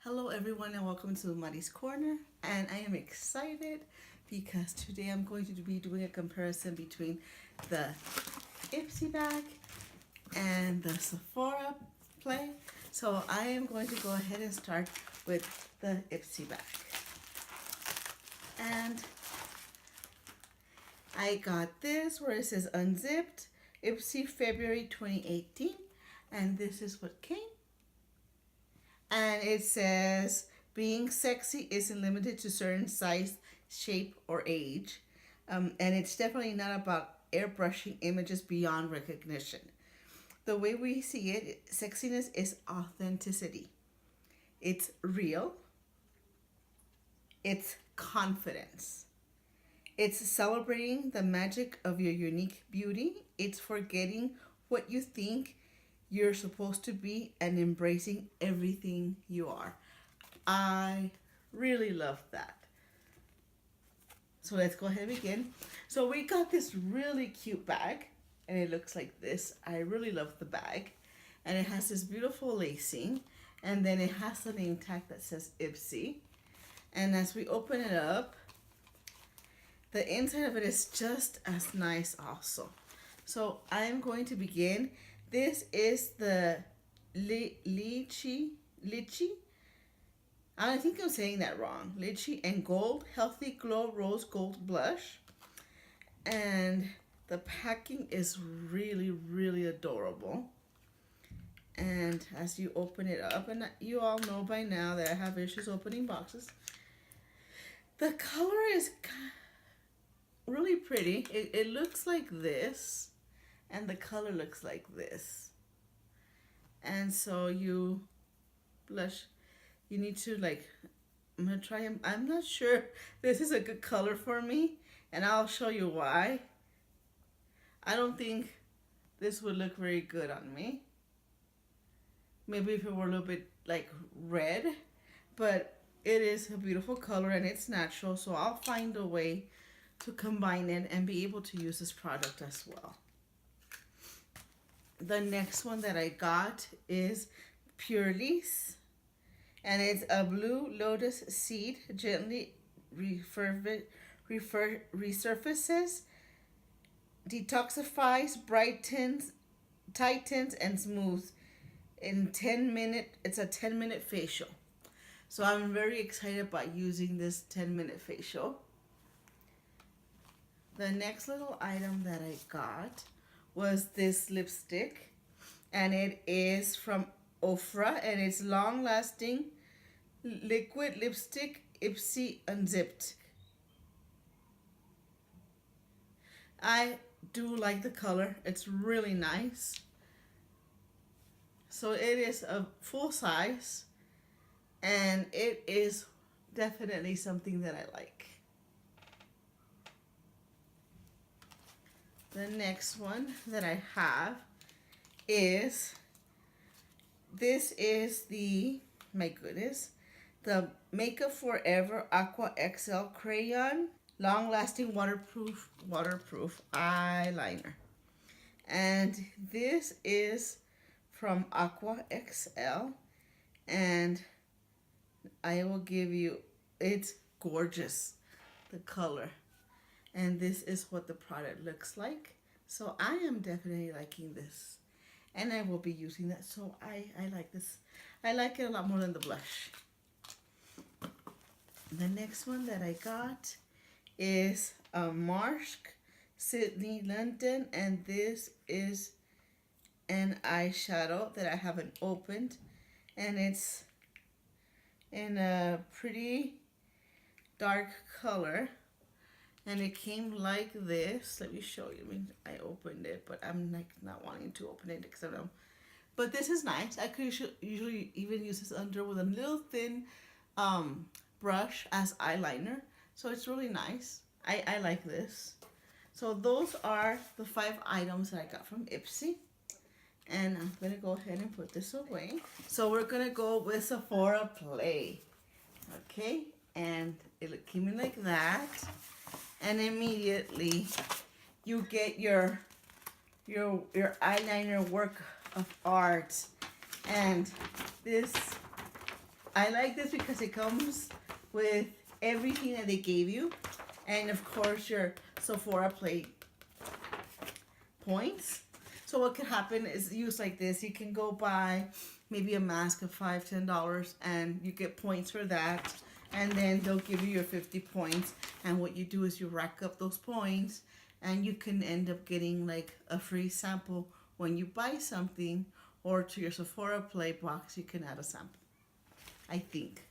Hello everyone and welcome to Maddie's Corner, and I am excited because today I'm going to be doing a comparison between the Ipsy bag and the Sephora play. So I am going to go ahead and start with the Ipsy bag. And I got this where it says unzipped Ipsy February 2018, and this is what came. And it says, being sexy isn't limited to certain size, shape, or age. And it's definitely not about airbrushing images beyond recognition. The way we see it, sexiness is authenticity. It's real. It's confidence. It's celebrating the magic of your unique beauty. It's forgetting what you think you're supposed to be and embracing everything you are. I really love that. So let's go ahead and begin. So we got this really cute bag and it looks like this. I really love the bag. And it has this beautiful lacing, and then it has the name tag that says Ipsy. And as we open it up, the inside of it is just as nice also. So I'm going to begin. This is the lychee. I think I'm saying that wrong. Lychee and Gold Healthy Glow Rose Gold Blush. And the packing is really, really adorable. And as you open it up, and you all know by now that I have issues opening boxes, the color is really pretty. It looks like this, and the color looks like this. And so you blush, you need to I'm gonna try them. I'm not sure this is a good color for me, and I'll show you why. I don't think this would look very good on me. Maybe if it were a little bit like red, but it is a beautiful color and it's natural, so I'll find a way to combine it and be able to use this product as well. The next one that I got is Purely's, and it's a blue lotus seed, gently resurfaces, detoxifies, brightens, tightens, and smooths in 10-minute. It's a 10-minute facial. So I'm very excited about using this 10-minute facial. The next little item that I got was this lipstick, and it is from Ofra, and it's long lasting liquid lipstick Ipsy Unzipped. I do like the color. It's really nice. So it is a full size, and it is definitely something that I like. The next one that I have is, this is the, my goodness, the Makeup Forever Aqua XL Crayon Long Lasting Waterproof Eyeliner. And this is from Aqua XL, and I will give you, it's gorgeous, the color. And this is what the product looks like. So I am definitely liking this, and I will be using that. So I like this. I like it a lot more than the blush. The next one that I got is a Marsh Sydney London, and this is an eyeshadow that I haven't opened, and it's in a pretty dark color. And it came like this. Let me show you. I mean, I opened it, but I'm like not wanting to open it because I don't know. But this is nice. I could usually even use this under with a little thin brush as eyeliner. So it's really nice. I like this. So those are the 5 items that I got from Ipsy. And I'm going to go ahead and put this away. So we're going to go with Sephora Play. Okay. And it came in like that. And immediately you get your eyeliner work of art. And this I like this because it comes with everything that they gave you. And of course your Sephora Play points. So what could happen is use like this. You can go buy maybe a mask of $5, $10 and you get points for that. And then they'll give you your 50 points. And what you do is you rack up those points and you can end up getting like a free sample when you buy something, or to your Sephora Play box, you can add a sample, I think.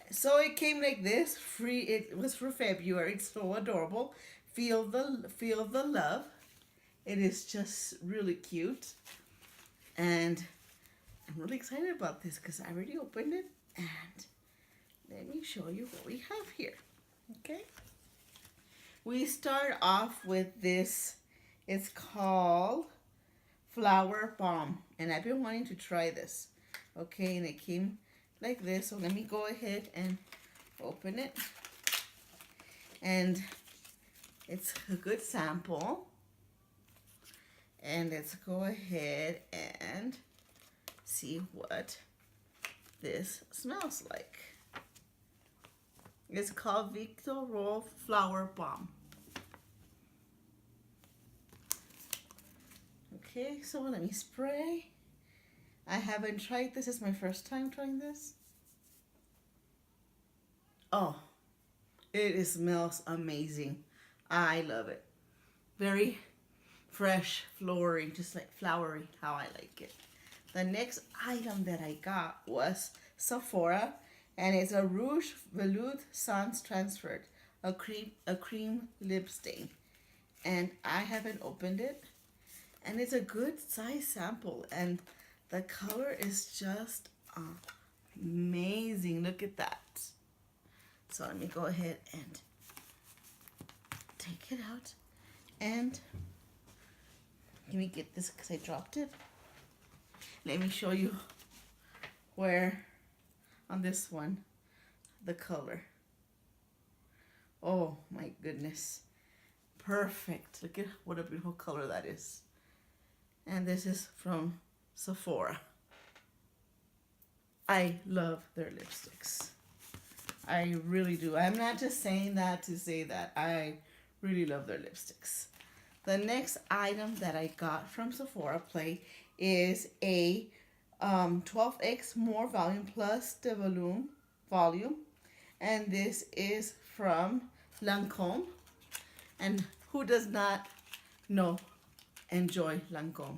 So it came like this, free. It was for February. It's so adorable. Feel the love. It is just really cute. And I'm really excited about this because I already opened it. And let me show you what we have here. Okay. We start off with this. It's called Flower Bomb. And I've been wanting to try this. Okay, and it came like this. So let me go ahead and open it. And it's a good sample. And let's go ahead and see what this smells like. It's called Victor Roll Flower Bomb. Okay, so let me spray. I haven't tried this. It's my first time trying this. Oh, it smells amazing. I love it. Very fresh, flowery, just like flowery, how I like it. The next item that I got was Sephora, and it's a Rouge Veloute Sans Transferred, a cream lip stain. And I haven't opened it, and it's a good size sample, and the color is just amazing. Look at that. So let me go ahead and take it out, and let me get this because I dropped it. Let me show you where on this one, the color. Oh my goodness. Perfect. Look at what a beautiful color that is. And this is from Sephora. I love their lipsticks. I really do. I'm not just saying that to say that. I really love their lipsticks. The next item that I got from Sephora Play is a 12x More Volume Plus de Volume. And this is from Lancome. And who does not enjoy Lancome?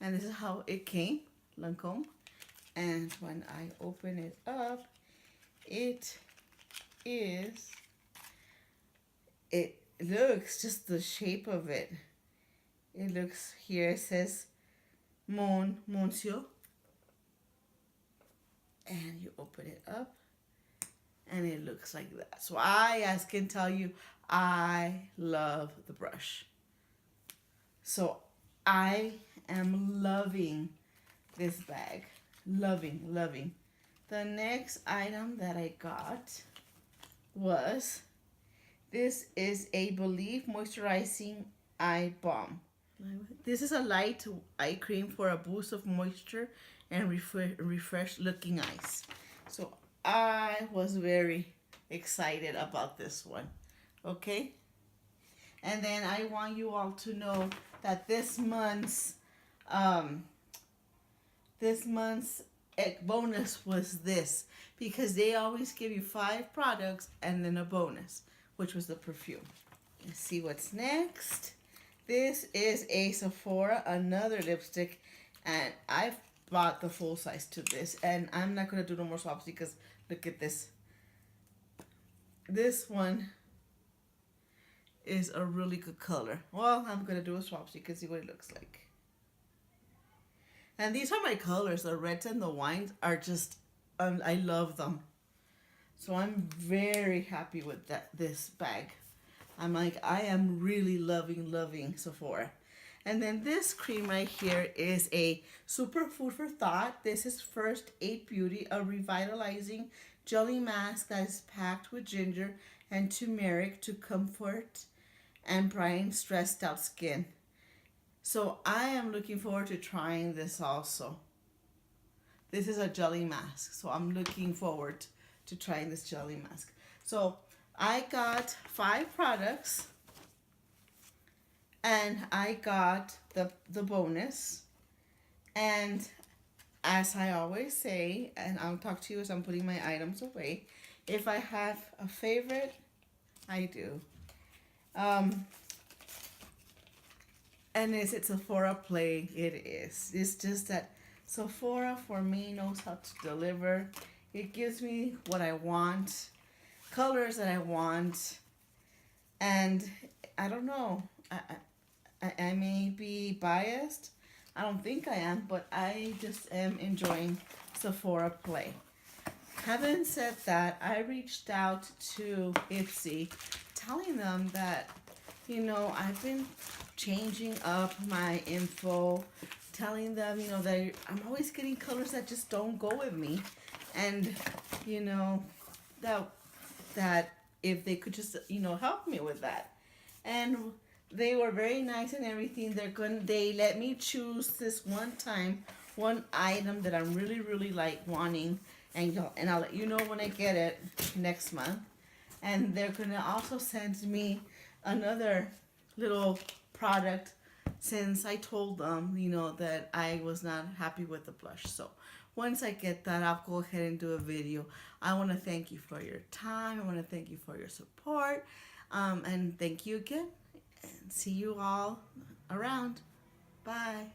And this is how it came, Lancome. And when I open it up, it looks, just the shape of it. It looks, here it says Monsieur. And you open it up and it looks like that. So as can tell you, I love the brush. So I am loving this bag. Loving. The next item that I got was, this is a Believe Moisturizing Eye Balm. This is a light eye cream for a boost of moisture and refreshed looking eyes. So I was very excited about this one. Okay? And then I want you all to know that this month's bonus was this, because they always give you 5 products and then a bonus, which was the perfume. Let's see what's next. This is a Sephora, another lipstick, and I've bought the full size to this, and I'm not going to do no more swaps because look at this. This one is a really good color. Well, I'm going to do a swap so you can see what it looks like. And these are my colors. The reds and the wines are just, I love them. So I'm very happy with this bag. I'm like, I am really loving Sephora. And then this cream right here is a super food for thought. This is First Aid Beauty, a revitalizing jelly mask that is packed with ginger and turmeric to comfort and brighten stressed out skin. So I am looking forward to trying this also. this is a jelly mask. So I'm looking forward to trying this jelly mask. So I got 5 products, and I got the bonus. And as I always say, and I'll talk to you as I'm putting my items away, if I have a favorite, I do. And is it Sephora Play? It is. It's just that Sephora for me knows how to deliver. It gives me what I want, colors that I want, and I don't know. I may be biased. I don't think I am, but I just am enjoying Sephora Play. Having said that, I reached out to Ipsy, telling them that, I've been changing up my info, telling them, that I'm always getting colors that just don't go with me, and, that if they could just, help me with that. And they were very nice and everything. They let me choose this one item that I'm really, really wanting, and I'll let you know when I get it next month. And they're gonna also send me another little product, since I told them, that I was not happy with the blush. So once I get that, I'll go ahead and do a video. I want to thank you for your time. I want to thank you for your support. And thank you again. And see you all around. Bye.